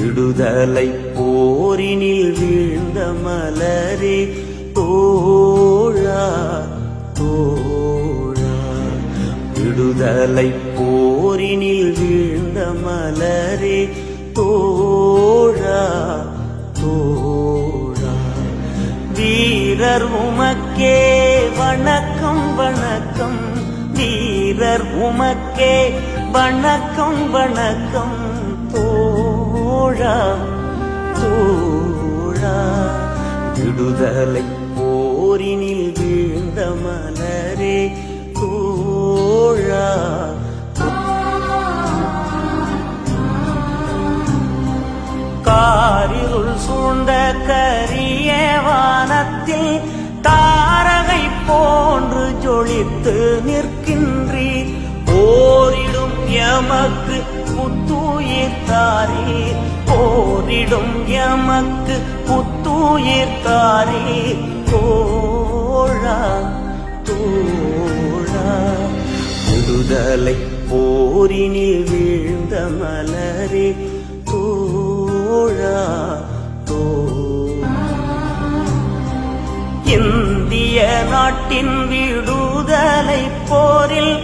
விடுதலை போரினில் வீழ்ந்த மலரே தோழா தோழா, விடுதலை போரினில் வீழ்ந்த மலரே தோழா தோழா, வீரர் உமக்கே வணக்கம் வணக்கம், வீரர் உமக்கே வணக்கம் வணக்கம் தோழா தோழா, விடுதலை போரினில் வீழ்ந்த மலரே தோழா. காரிருள் சூழ்ந்த கரிய வானத்தில் தாரகை போன்று ஜொலித்து நிற்கின்றீர், போரிடும் எமக்கு புத்துயிர் தாரீர், போரிடும் எமக்கு புத்துயிர் தாரீர் தோழா தோழா, விடுதலை போரினில் வீழ்ந்த மலரே தோழா தோழா. இந்திய நாட்டின் விடுதலை போரில்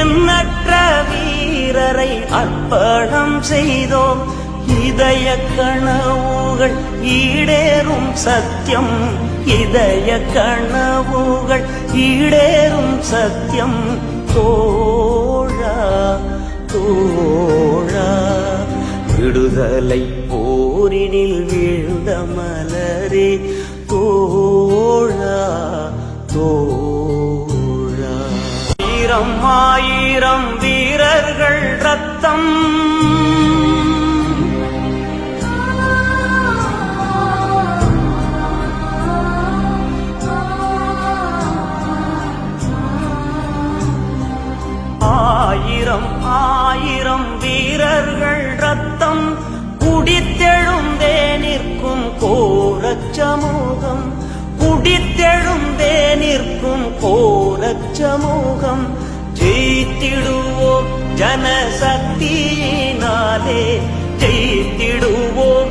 எண்ணற்ற வீரரை அர்ப்பணம் செய்தோம், இதய கனவுகள் ஈடேறும் சத்தியம், இதய கனவுகள் ஈடேறும் சத்தியம் தோழா தோழா, விடுதலை போரினில் வீழ்ந்த மலரே தோழா தோழா. ஆயிரம் ஆயிரம் வீரர்கள் ரத்தம், ஆயிரம் ஆயிரம் வீரர்கள் ரத்தம் குடித்தெழுந்தே நிற்கும் கோரச் சமூகம், குடித்தெழுந்தே நிற்கும் கோரச் சமூகம், ஜெயித்திடுவோம் ஜனசக்தியினாலே, ஜெயித்திடுவோம்